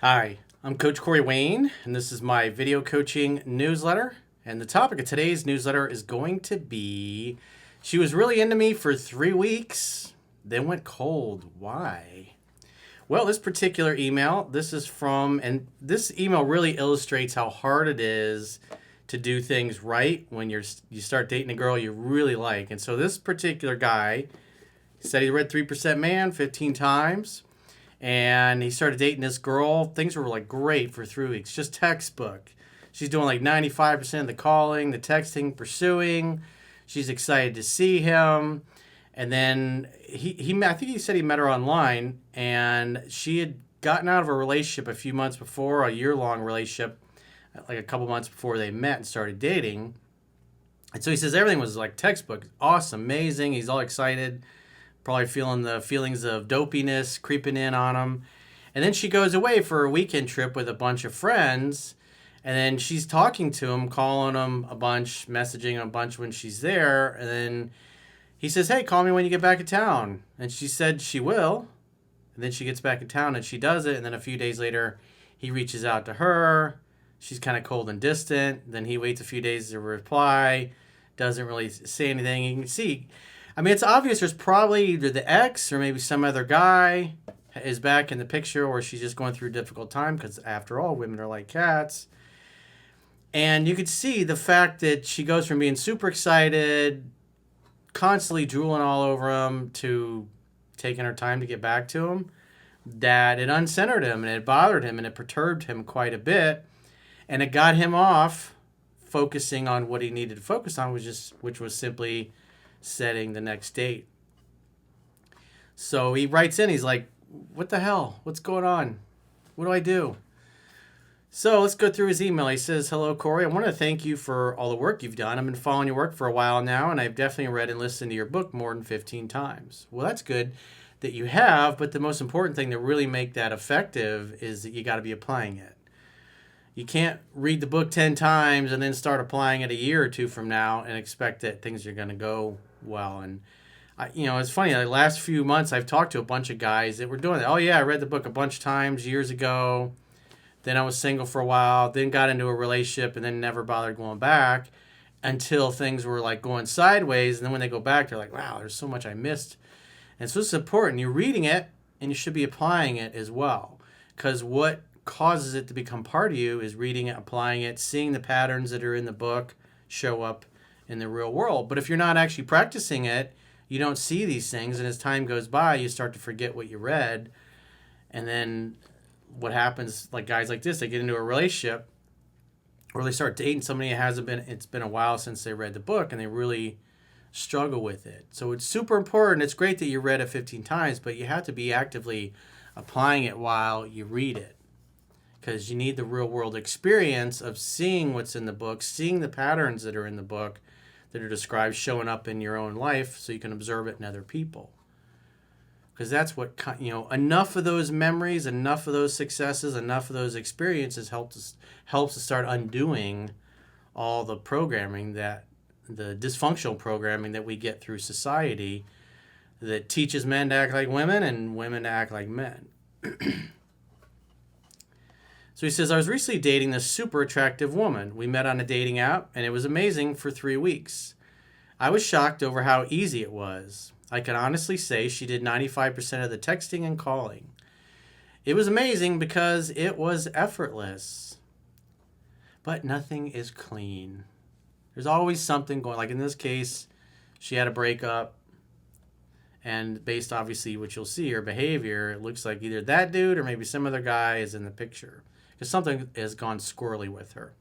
Hi, I'm Coach Corey Wayne, and this is my video coaching newsletter. And the topic of today's newsletter is going to be she was really into me for 3 weeks, then went cold. Why? Well, this particular email, this is from, and this email really illustrates how hard it is to do things right when you start dating a girl you really like. And so this particular guy said he read 3% Man 15 times. And he started dating this girl. Things were like great for 3 weeks, just textbook. She's doing like 95% of the calling, the texting, pursuing. She's excited to see him. And then I think he said he met her online, and she had gotten out of a relationship a few months before, a year-long relationship, like a couple months before they met and started dating. And so he says everything was like textbook, awesome, amazing. He's all excited, probably feeling the feelings of dopiness creeping in on him. And then she goes away for a weekend trip with a bunch of friends. And then she's talking to him, calling him a bunch, messaging him a bunch when she's there. And then he says, hey, call me when you get back in town. And she said she will. And then she gets back in town and she does it. And then a few days later, he reaches out to her. She's kind of cold and distant. Then he waits a few days to reply. Doesn't really say anything. You can see, I mean, it's obvious there's probably either the ex or maybe some other guy is back in the picture, or she's just going through a difficult time because, after all, women are like cats. And you could see the fact that she goes from being super excited, constantly drooling all over him, to taking her time to get back to him, that it uncentered him and it bothered him and it perturbed him quite a bit. And it got him off focusing on what he needed to focus on, which was simply setting the next date. So he writes in, he's like, what the hell? What's going on? What do I do? So let's go through his email. He says, hello, Corey. I want to thank you for all the work you've done. I've been following your work for a while now, and I've definitely read and listened to your book more than 15 times. Well, that's good that you have, but the most important thing to really make that effective is that you got to be applying it. You can't read the book 10 times and then start applying it a year or two from now and expect that things are going to go well. And it's funny. The last few months, I've talked to a bunch of guys that were doing that. Oh yeah, I read the book a bunch of times years ago. Then I was single for a while. Then got into a relationship, and then never bothered going back until things were like going sideways. And then when they go back, they're like, "Wow, there's so much I missed." And so it's important. You're reading it, and you should be applying it as well, because what causes it to become part of you is reading it, applying it, seeing the patterns that are in the book show up in the real world. But if you're not actually practicing it, you don't see these things, and as time goes by, you start to forget what you read. And then what happens, like guys like this, they get into a relationship or they start dating somebody it's been a while since they read the book, and they really struggle with it. So it's super important. It's great that you read it 15 times, but you have to be actively applying it while you read it, because you need the real world experience of seeing what's in the book, seeing the patterns that are in the book that are described showing up in your own life, so you can observe it in other people. Because that's what, enough of those memories, enough of those successes, enough of those experiences helps to start undoing all the programming, the dysfunctional programming that we get through society that teaches men to act like women and women to act like men. So he says, I was recently dating this super attractive woman. We met on a dating app, and it was amazing for 3 weeks. I was shocked over how easy it was. I can honestly say she did 95% of the texting and calling. It was amazing because it was effortless. But nothing is clean. There's always something going, like in this case, she had a breakup, and based obviously what you'll see, her behavior, it looks like either that dude or maybe some other guy is in the picture, because something has gone squirrely with her.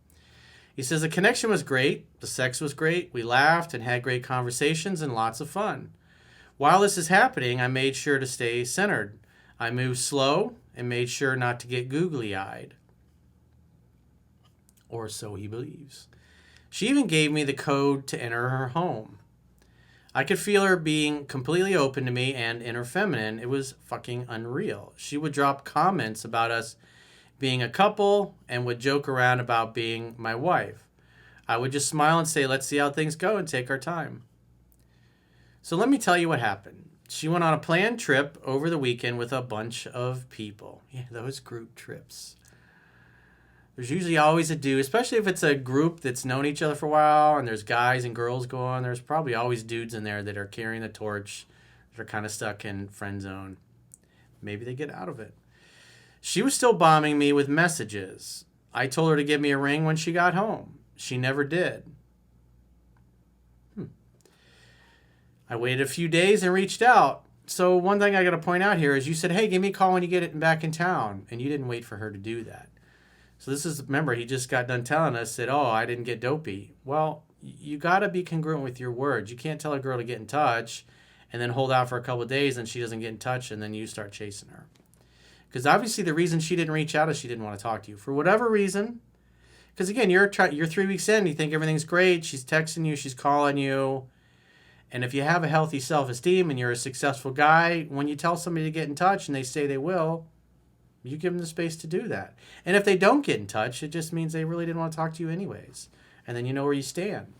He says the connection was great, the sex was great, we laughed and had great conversations and lots of fun. While this is happening, I made sure to stay centered. I moved slow and made sure not to get googly-eyed. Or so he believes. She even gave me the code to enter her home. I could feel her being completely open to me and inner feminine. It was fucking unreal. She would drop comments about us being a couple and would joke around about being my wife. I would just smile and say, let's see how things go and take our time. So let me tell you what happened. She went on a planned trip over the weekend with a bunch of people. Yeah, those group trips. There's usually always a dude, especially if it's a group that's known each other for a while and there's guys and girls going. There's probably always dudes in there that are carrying the torch. They're kind of stuck in friend zone. Maybe they get out of it. She was still bombing me with messages. I told her to give me a ring when she got home. She never did. I waited a few days and reached out. So one thing I got to point out here is you said, hey, give me a call when you get it back in town. And you didn't wait for her to do that. So this is, remember, he just got done telling us that, oh, I didn't get dopey. Well, you got to be congruent with your words. You can't tell a girl to get in touch and then hold out for a couple of days and she doesn't get in touch and then you start chasing her. Because obviously the reason she didn't reach out is she didn't want to talk to you. For whatever reason. Because again, you're 3 weeks in, you think everything's great. She's texting you, she's calling you. And if you have a healthy self-esteem and you're a successful guy, when you tell somebody to get in touch and they say they will, you give them the space to do that. And if they don't get in touch, it just means they really didn't want to talk to you anyways. And then you know where you stand.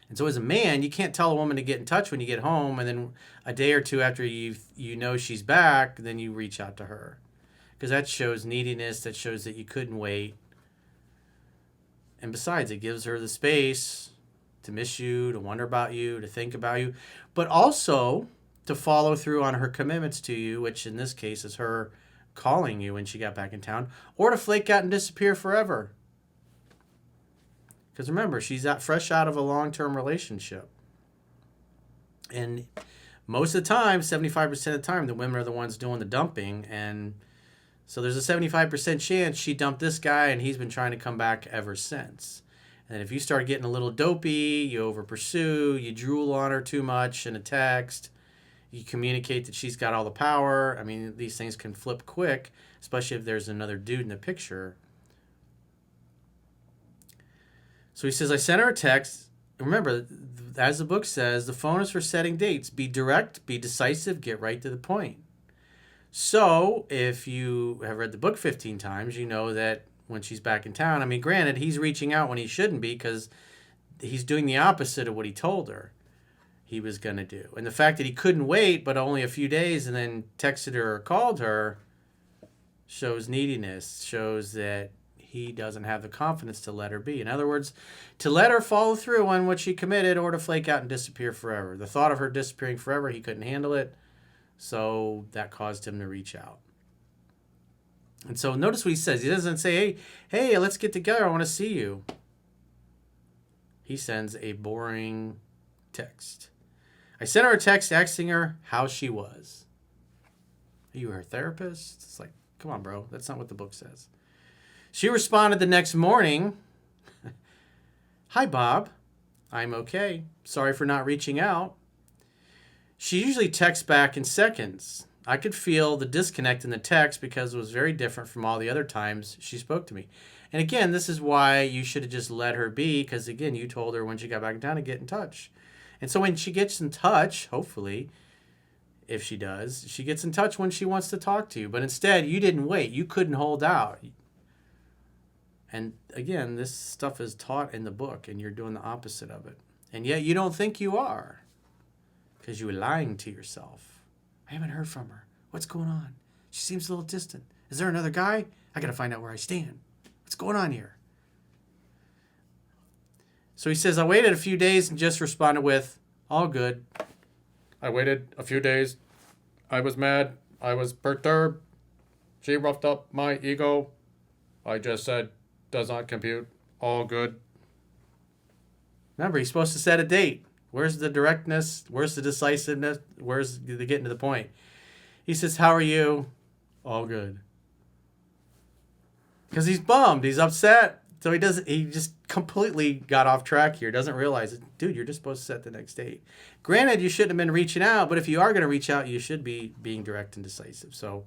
And so as a man, you can't tell a woman to get in touch when you get home and then a day or two after you know she's back, then you reach out to her. Because that shows neediness, that shows that you couldn't wait. And besides, it gives her the space to miss you, to wonder about you, to think about you, but also to follow through on her commitments to you, which in this case is her calling you when she got back in town, or to flake out and disappear forever. Because remember, she's fresh out of a long-term relationship. And most of the time, 75% of the time, the women are the ones doing the dumping. And so there's a 75% chance she dumped this guy and he's been trying to come back ever since. And if you start getting a little dopey, you over pursue, you drool on her too much in a text, you communicate that she's got all the power. I mean, these things can flip quick, especially if there's another dude in the picture. So he says, I sent her a text. Remember, as the book says, the phone is for setting dates. Be direct, be decisive, get right to the point. So if you have read the book 15 times, you know that when she's back in town, I mean, granted, he's reaching out when he shouldn't be because he's doing the opposite of what he told her he was going to do. And the fact that he couldn't wait but only a few days and then texted her or called her shows neediness, shows that he doesn't have the confidence to let her be. In other words, to let her follow through on what she committed or to flake out and disappear forever. The thought of her disappearing forever, he couldn't handle it, so that caused him to reach out. And so notice what he says. He doesn't say, hey, let's get together. I want to see you. He sends a boring text. I sent her a text asking her how she was. Are you her therapist? It's like, come on, bro. That's not what the book says. She responded the next morning. Hi, Bob. I'm okay. Sorry for not reaching out. She usually texts back in seconds. I could feel the disconnect in the text because it was very different from all the other times she spoke to me. And again, this is why you should have just let her be, because again, you told her when she got back in town to get in touch. And so when she gets in touch, hopefully, if she does, she gets in touch when she wants to talk to you. But instead, you didn't wait. You couldn't hold out. And again, this stuff is taught in the book, and you're doing the opposite of it. And yet you don't think you are, because you were lying to yourself. I haven't heard from her. What's going on? She seems a little distant. Is there another guy? I got to find out where I stand. What's going on here? So he says, I waited a few days and just responded with, all good. I waited a few days. I was mad. I was perturbed. She roughed up my ego. I just said, does not compute. All good. Remember, he's supposed to set a date. Where's the directness? Where's the decisiveness? Where's the getting to the point? He says, how are you? All good. Because he's bummed. He's upset. So he just completely got off track here. Doesn't realize it. Dude, you're just supposed to set the next date. Granted, you shouldn't have been reaching out, but if you are going to reach out, you should be being direct and decisive. So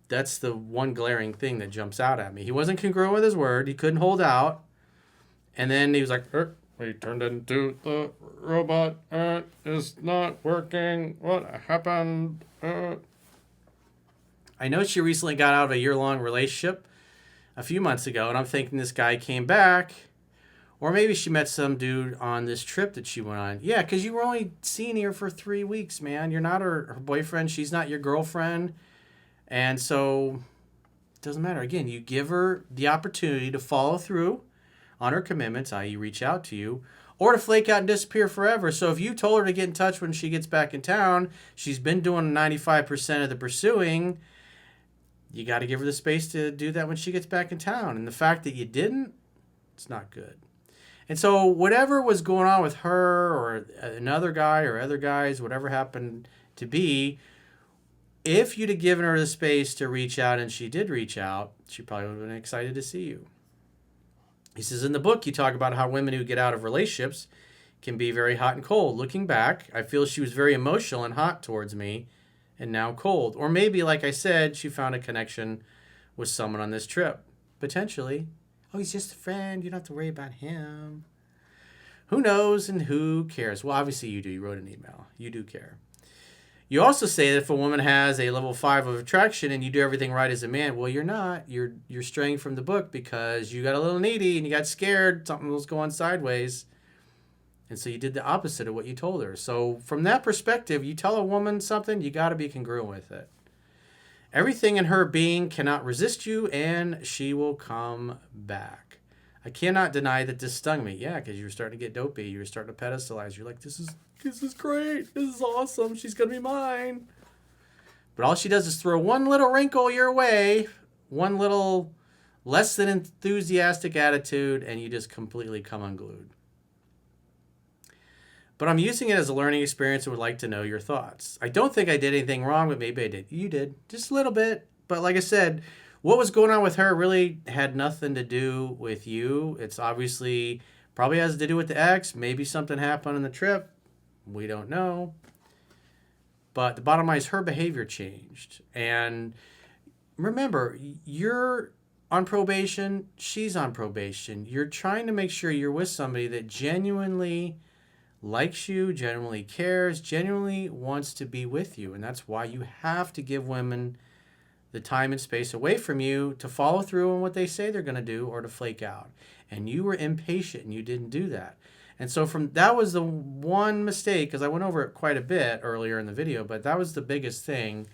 that's the one glaring thing that jumps out at me. He wasn't congruent with his word. He couldn't hold out. And then he was like, we turned into the robot. It's not working. What happened? I know she recently got out of a year-long relationship a few months ago, and I'm thinking this guy came back, Or maybe she met some dude on this trip that she went on. Yeah, because you were only seeing her for 3 weeks, man. You're not her boyfriend. She's not your girlfriend. And so it doesn't matter. Again, you give her the opportunity to follow through on her commitments, i.e. reach out to you, or to flake out and disappear forever. So if you told her to get in touch when she gets back in town, she's been doing 95% of the pursuing, you got to give her the space to do that when she gets back in town. And the fact that you didn't, it's not good. And so whatever was going on with her or another guy or other guys, whatever happened to be, if you'd have given her the space to reach out and she did reach out, she probably would have been excited to see you. He says, in the book, you talk about how women who get out of relationships can be very hot and cold. Looking back, I feel she was very emotional and hot towards me and now cold. Or maybe, like I said, she found a connection with someone on this trip. Potentially. Oh, he's just a friend. You don't have to worry about him. Who knows and who cares? Well, obviously you do. You wrote an email. You do care. You also say that if a woman has a level 5 of attraction and you do everything right as a man, well, you're not. You're straying from the book because you got a little needy and you got scared. Something was going sideways. And so you did the opposite of what you told her. So from that perspective, you tell a woman something, you got to be congruent with it. Everything in her being cannot resist you, and she will come back. I cannot deny that this stung me. Yeah, because you were starting to get dopey. You were starting to pedestalize. You're like, this is great. This is awesome. She's going to be mine. But all she does is throw one little wrinkle your way, one little less than enthusiastic attitude, and you just completely come unglued. But I'm using it as a learning experience and would like to know your thoughts. I don't think I did anything wrong, but maybe I did. You did. Just a little bit. But like I said, what was going on with her really had nothing to do with you. It's obviously probably has to do with the ex. Maybe something happened on the trip. We don't know. But the bottom line is her behavior changed. And remember, you're on probation. She's on probation. You're trying to make sure you're with somebody that genuinely likes you, genuinely cares, genuinely wants to be with you. And that's why you have to give women the time and space away from you to follow through on what they say they're going to do or to flake out. And you were impatient and you didn't do that. And so that was the one mistake, because I went over it quite a bit earlier in the video, but that was the biggest thing.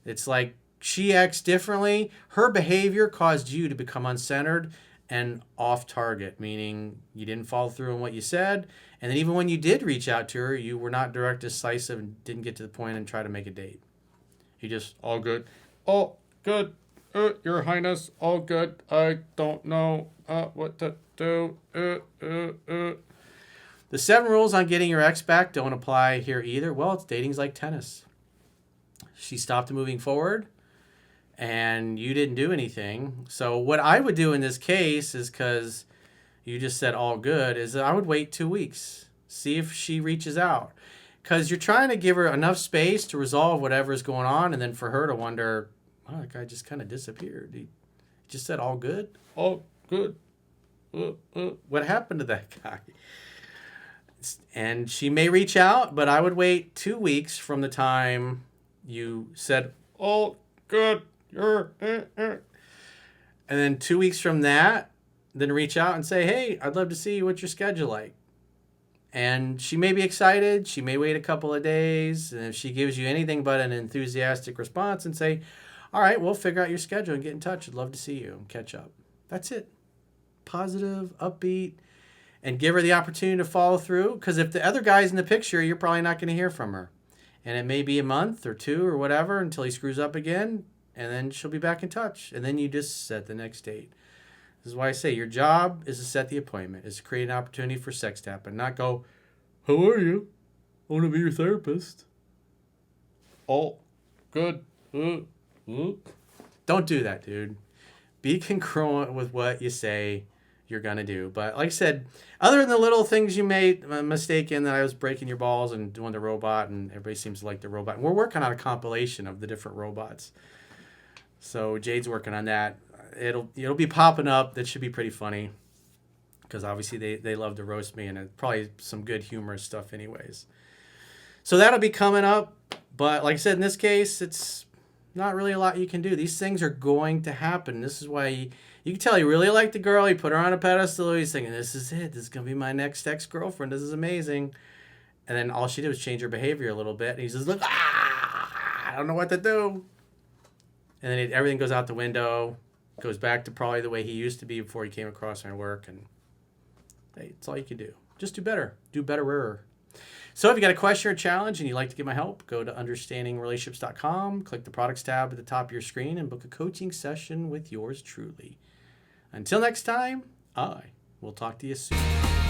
It's like she acts differently. Her behavior caused you to become uncentered and off target, meaning you didn't follow through on what you said. And then even when you did reach out to her, you were not direct, decisive, and didn't get to the point and try to make a date. You just, all good. All good. Your Highness, all good. I don't know what to do. The 7 rules on getting your ex back don't apply here either. Well, dating's like tennis. She stopped moving forward, and you didn't do anything. So what I would do in this case is, because you just said all good, is I would wait 2 weeks. See if she reaches out. Because you're trying to give her enough space to resolve whatever's going on, and then for her to wonder, oh, that guy just kind of disappeared. He just said all good? All good. What happened to that guy? And she may reach out, but I would wait 2 weeks from the time you said, all good. And then 2 weeks from that, then reach out and say, hey, I'd love to see you. What's your schedule like? And she may be excited. She may wait a couple of days. And if she gives you anything but an enthusiastic response and say, all right, we'll figure out your schedule and get in touch. I'd love to see you and catch up. That's it. Positive, upbeat, and give her the opportunity to follow through. Because if the other guy's in the picture, you're probably not going to hear from her. And it may be a month or 2 or whatever until he screws up again. And then she'll be back in touch. And then you just set the next date. This is why I say your job is to set the appointment, is to create an opportunity for sex to happen, not go, how are you? I want to be your therapist. Oh, good. Don't do that, dude. Be congruent with what you say you're going to do. But like I said, other than the little things you made a mistake in, that I was breaking your balls and doing the robot, and everybody seems to like the robot. And we're working on a compilation of the different robots. So Jade's working on that. It'll be popping up. That should be pretty funny, because obviously they love to roast me, and it's probably some good humorous stuff anyways. So that'll be coming up. But like I said, in this case, it's not really a lot you can do. These things are going to happen. This is why you can tell he really liked the girl. He put her on a pedestal. He's thinking, this is it. This is going to be my next ex-girlfriend. This is amazing. And then all she did was change her behavior a little bit. And he's just like, I don't know what to do. And then everything goes out the window. Goes back to probably the way he used to be before he came across her at work. And hey, it's all you can do. Just do better. Do betterer. So if you got a question or challenge and you'd like to get my help, go to understandingrelationships.com, click the products tab at the top of your screen, and book a coaching session with yours truly. Until next time, I will talk to you soon.